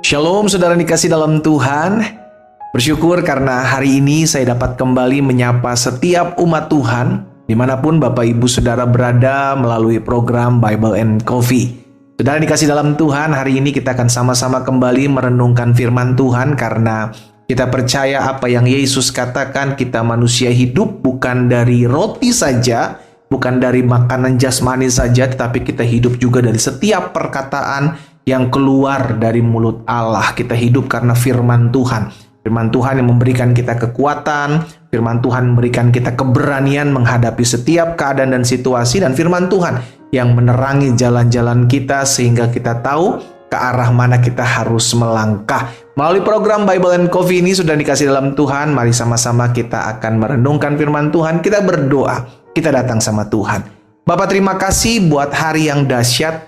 Shalom saudara dikasih dalam Tuhan. Bersyukur karena hari ini saya dapat kembali menyapa setiap umat Tuhan dimanapun Bapak Ibu Saudara berada melalui program Bible and Coffee. Saudara dikasih dalam Tuhan, hari ini kita akan sama-sama kembali merenungkan firman Tuhan karena kita percaya apa yang Yesus katakan, kita manusia hidup bukan dari roti saja, bukan dari makanan jasmani saja, tetapi kita hidup juga dari setiap perkataan yang keluar dari mulut Allah. Kita hidup karena firman Tuhan. Firman Tuhan yang memberikan kita kekuatan, firman Tuhan memberikan kita keberanian menghadapi setiap keadaan dan situasi, dan firman Tuhan yang menerangi jalan-jalan kita sehingga kita tahu ke arah mana kita harus melangkah. Melalui program Bible and Coffee ini sudah dikasih dalam Tuhan, mari sama-sama kita akan merenungkan firman Tuhan, kita berdoa, kita datang sama Tuhan. Bapak terima kasih buat hari yang dahsyat,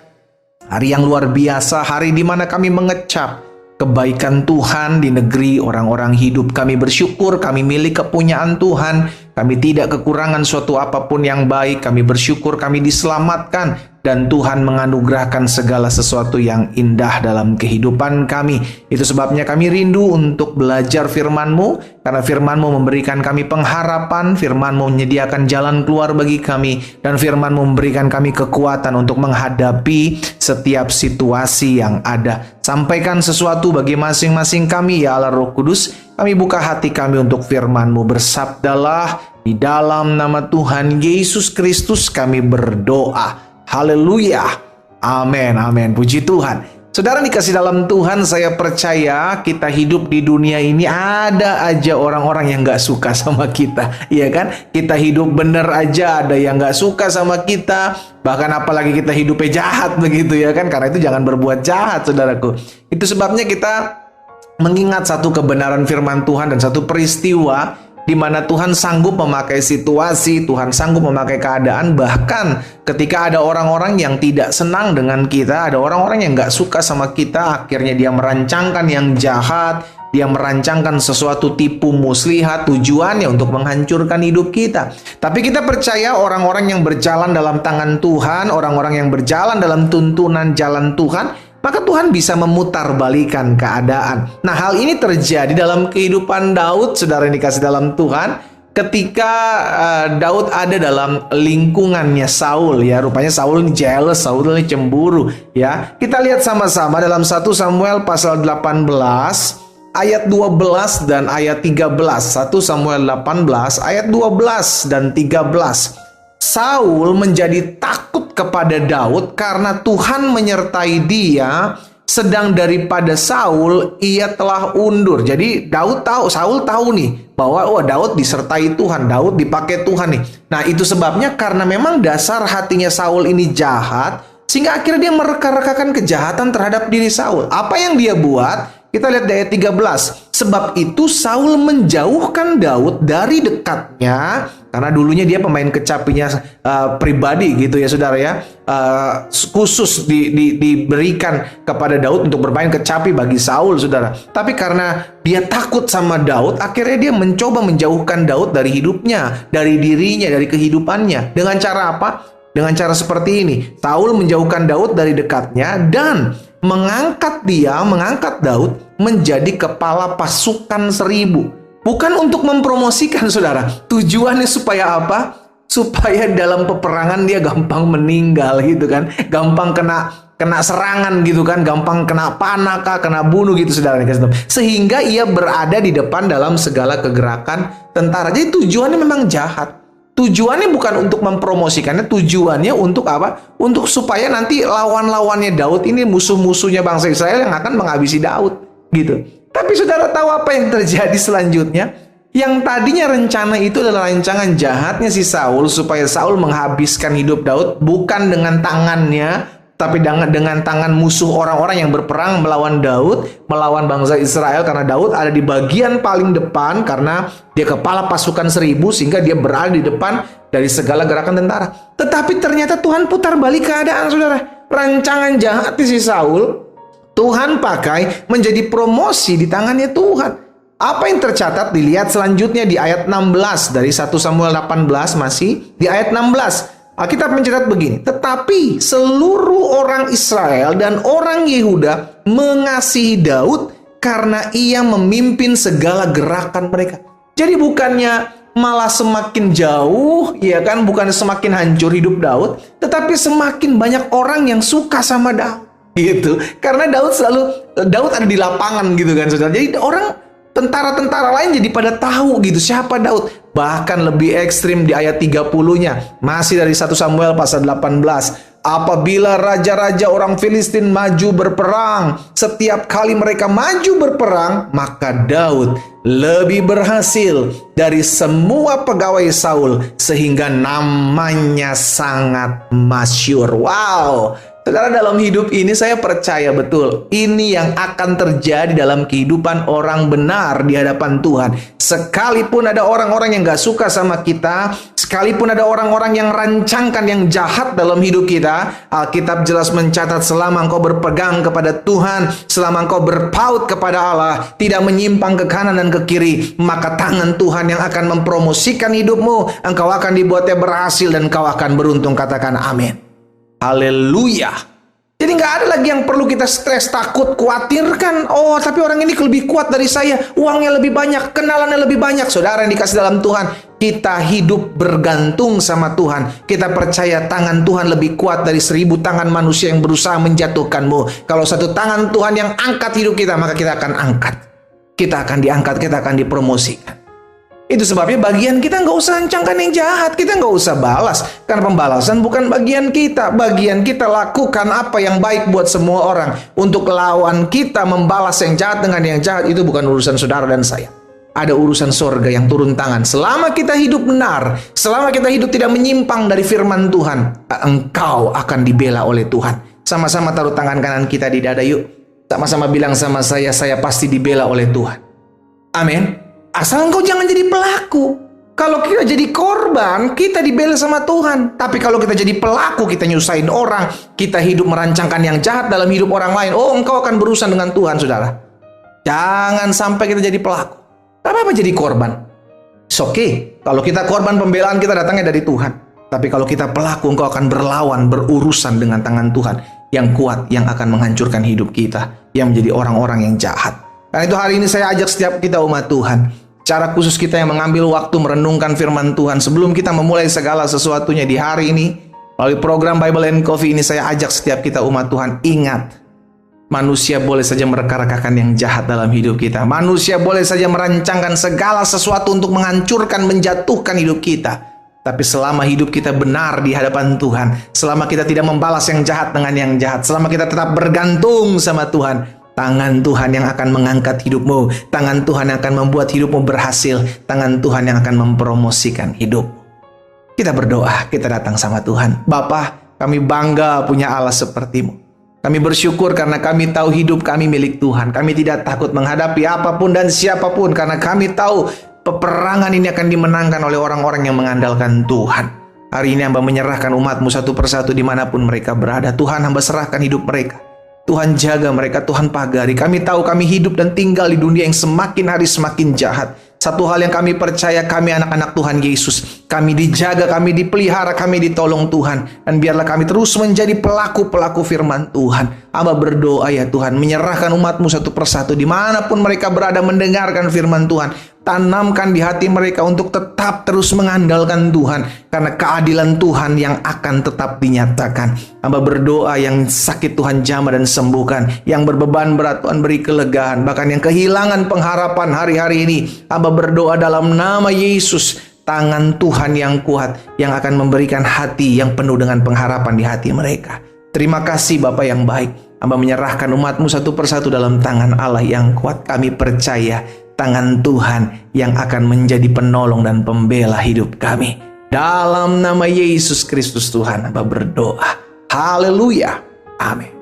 hari yang luar biasa, hari di mana kami mengecap kebaikan Tuhan di negeri orang-orang hidup. Kami bersyukur, kami milik kepunyaan Tuhan. Kami tidak kekurangan suatu apapun yang baik. Kami bersyukur kami diselamatkan. Dan Tuhan menganugerahkan segala sesuatu yang indah dalam kehidupan kami. Itu sebabnya kami rindu untuk belajar firman-Mu. Karena firman-Mu memberikan kami pengharapan. Firman-Mu menyediakan jalan keluar bagi kami. Dan firman-Mu memberikan kami kekuatan untuk menghadapi setiap situasi yang ada. Sampaikan sesuatu bagi masing-masing kami, ya Allah Roh Kudus. Kami buka hati kami untuk firman-Mu. Bersabdalah, di dalam nama Tuhan Yesus Kristus kami berdoa. Haleluya. Amin, amin. Puji Tuhan. Saudara dikasih dalam Tuhan, saya percaya kita hidup di dunia ini ada aja orang-orang yang gak suka sama kita. Iya kan? Kita hidup bener aja ada yang gak suka sama kita. Bahkan apalagi kita hidupnya jahat begitu ya kan? Karena itu jangan berbuat jahat, saudaraku. Itu sebabnya kita mengingat satu kebenaran firman Tuhan dan satu peristiwa di mana Tuhan sanggup memakai situasi, Tuhan sanggup memakai keadaan, bahkan ketika ada orang-orang yang tidak senang dengan kita, ada orang-orang yang gak suka sama kita, akhirnya dia merancangkan yang jahat, dia merancangkan sesuatu tipu muslihat, tujuannya untuk menghancurkan hidup kita. Tapi kita percaya orang-orang yang berjalan dalam tangan Tuhan, orang-orang yang berjalan dalam tuntunan jalan Tuhan, maka Tuhan bisa memutarbalikan keadaan. Nah, hal ini terjadi dalam kehidupan Daud, saudara yang dikasih dalam Tuhan, ketika Daud ada dalam lingkungannya Saul, ya. Rupanya Saul ini jealous, Saul ini cemburu, ya. Kita lihat sama-sama dalam 1 Samuel pasal 18 ayat 12 dan ayat 13. 1 Samuel 18 ayat 12 dan 13. Saul menjadi takut kepada Daud karena Tuhan menyertai dia, sedang daripada Saul ia telah undur. Jadi Saul tahu nih bahwa Daud disertai Tuhan, Daud dipakai Tuhan nih. Nah, itu sebabnya karena memang dasar hatinya Saul ini jahat, sehingga akhirnya dia mereka-rekakan kejahatan terhadap diri Saul. Apa yang dia buat? Kita lihat di ayat 13. Sebab itu Saul menjauhkan Daud dari dekatnya, karena dulunya dia pemain kecapinya pribadi gitu ya saudara ya. Khusus diberikan kepada Daud untuk bermain kecapi bagi Saul, saudara. Tapi karena dia takut sama Daud, akhirnya dia mencoba menjauhkan Daud dari hidupnya, dari dirinya, dari kehidupannya. Dengan cara apa? Dengan cara seperti ini. Saul menjauhkan Daud dari dekatnya dan mengangkat Daud menjadi kepala pasukan 1000. Bukan untuk mempromosikan, saudara. Tujuannya supaya apa? Supaya dalam peperangan dia gampang meninggal gitu kan. Gampang kena serangan gitu kan. Gampang kena panah kah, kena bunuh gitu, saudara. Sehingga ia berada di depan dalam segala kegerakan tentara. Jadi tujuannya memang jahat. Tujuannya bukan untuk mempromosikannya, tujuannya untuk apa? Untuk supaya nanti lawan-lawannya Daud ini, musuh-musuhnya bangsa Israel yang akan menghabisi Daud gitu. Tapi saudara tahu apa yang terjadi selanjutnya? Yang tadinya rencana itu adalah rancangan jahatnya si Saul supaya Saul menghabiskan hidup Daud bukan dengan tangannya, tapi dengan tangan musuh orang-orang yang berperang melawan Daud, melawan bangsa Israel, karena Daud ada di bagian paling depan karena dia kepala pasukan 1000 sehingga dia berada di depan dari segala gerakan tentara. Tetapi ternyata Tuhan putar balik keadaan, saudara. Rancangan jahat si Saul Tuhan pakai menjadi promosi di tangannya Tuhan. Apa yang tercatat dilihat selanjutnya di ayat 16 dari 1 Samuel 18, masih di ayat 16. Alkitab mencatat begini, tetapi seluruh orang Israel dan orang Yehuda mengasihi Daud karena ia memimpin segala gerakan mereka. Jadi bukannya malah semakin jauh, ya kan, bukan semakin hancur hidup Daud, tetapi semakin banyak orang yang suka sama Daud, gitu. Karena Daud ada di lapangan, gitu kan, saudara. Jadi tentara-tentara lain jadi pada tahu gitu siapa Daud. Bahkan lebih ekstrim di ayat 30-nya. Masih dari 1 Samuel pasal 18. Apabila raja-raja orang Filistin maju berperang, setiap kali mereka maju berperang, maka Daud lebih berhasil dari semua pegawai Saul sehingga namanya sangat masyhur. Wow. Saudara, dalam hidup ini saya percaya betul ini yang akan terjadi dalam kehidupan orang benar di hadapan Tuhan. Sekalipun ada orang-orang yang gak suka sama kita, sekalipun ada orang-orang yang rancangkan yang jahat dalam hidup kita, Alkitab jelas mencatat selama engkau berpegang kepada Tuhan, selama engkau berpaut kepada Allah, tidak menyimpang ke kanan dan ke kiri, maka tangan Tuhan yang akan mempromosikan hidupmu. Engkau akan dibuatnya berhasil dan engkau akan beruntung. Katakan amin. Haleluya. Jadi nggak ada lagi yang perlu kita stres, takut, khawatirkan. Oh, tapi orang ini lebih kuat dari saya, uangnya lebih banyak, kenalannya lebih banyak. Saudara yang dikasih dalam Tuhan, kita hidup bergantung sama Tuhan. Kita percaya tangan Tuhan lebih kuat dari 1000 tangan manusia yang berusaha menjatuhkanmu. Kalau satu tangan Tuhan yang angkat hidup kita, maka kita akan angkat. Kita akan diangkat, kita akan dipromosikan. Itu sebabnya bagian kita nggak usah hancangkan yang jahat. Kita nggak usah balas. Karena pembalasan bukan bagian kita. Bagian kita lakukan apa yang baik buat semua orang. Untuk lawan kita membalas yang jahat dengan yang jahat, itu bukan urusan saudara dan saya. Ada urusan sorga yang turun tangan. Selama kita hidup benar, selama kita hidup tidak menyimpang dari firman Tuhan, engkau akan dibela oleh Tuhan. Sama-sama taruh tangan kanan kita di dada yuk. Sama-sama bilang sama saya pasti dibela oleh Tuhan. Amin. Asal engkau jangan jadi pelaku. Kalau kita jadi korban, kita dibela sama Tuhan. Tapi kalau kita jadi pelaku, kita nyusahin orang, kita hidup merancangkan yang jahat dalam hidup orang lain, oh, engkau akan berurusan dengan Tuhan, saudara. Jangan sampai kita jadi pelaku. Tak apa-apa jadi korban. It's okay. Kalau kita korban, pembelaan kita datangnya dari Tuhan. Tapi kalau kita pelaku, engkau akan berlawan, berurusan dengan tangan Tuhan yang kuat, yang akan menghancurkan hidup kita, yang menjadi orang-orang yang jahat. Karena itu hari ini saya ajak setiap kita umat Tuhan, cara khusus kita yang mengambil waktu merenungkan firman Tuhan sebelum kita memulai segala sesuatunya di hari ini. Melalui program Bible and Coffee ini saya ajak setiap kita umat Tuhan, ingat, manusia boleh saja mereka-rekakan yang jahat dalam hidup kita. Manusia boleh saja merancangkan segala sesuatu untuk menghancurkan, menjatuhkan hidup kita. Tapi selama hidup kita benar di hadapan Tuhan, selama kita tidak membalas yang jahat dengan yang jahat, selama kita tetap bergantung sama Tuhan, tangan Tuhan yang akan mengangkat hidupmu. Tangan Tuhan yang akan membuat hidupmu berhasil. Tangan Tuhan yang akan mempromosikan hidup. Kita berdoa, kita datang sama Tuhan. Bapa, kami bangga punya Allah seperti-Mu. Kami bersyukur karena kami tahu hidup kami milik Tuhan. Kami tidak takut menghadapi apapun dan siapapun, karena kami tahu peperangan ini akan dimenangkan oleh orang-orang yang mengandalkan Tuhan. Hari ini hamba menyerahkan umat-Mu satu persatu dimanapun mereka berada. Tuhan, hamba serahkan hidup mereka. Tuhan jaga mereka, Tuhan pagari. Kami tahu kami hidup dan tinggal di dunia yang semakin hari semakin jahat. Satu hal yang kami percaya, kami anak-anak Tuhan Yesus. Kami dijaga, kami dipelihara, kami ditolong Tuhan. Dan biarlah kami terus menjadi pelaku-pelaku firman Tuhan. Hamba berdoa ya Tuhan, menyerahkan umat-Mu satu persatu dimanapun mereka berada mendengarkan firman Tuhan. Tanamkan di hati mereka untuk tetap terus mengandalkan Tuhan, karena keadilan Tuhan yang akan tetap dinyatakan. Hamba berdoa yang sakit Tuhan jamah dan sembuhkan, yang berbeban berat Tuhan beri kelegaan, bahkan yang kehilangan pengharapan hari-hari ini, hamba berdoa dalam nama Yesus, tangan Tuhan yang kuat yang akan memberikan hati yang penuh dengan pengharapan di hati mereka. Terima kasih Bapa yang baik. Hamba menyerahkan umat-Mu satu persatu dalam tangan Allah yang kuat. Kami percaya tangan Tuhan yang akan menjadi penolong dan pembela hidup kami. Dalam nama Yesus Kristus Tuhan, hamba berdoa. Haleluya. Amin.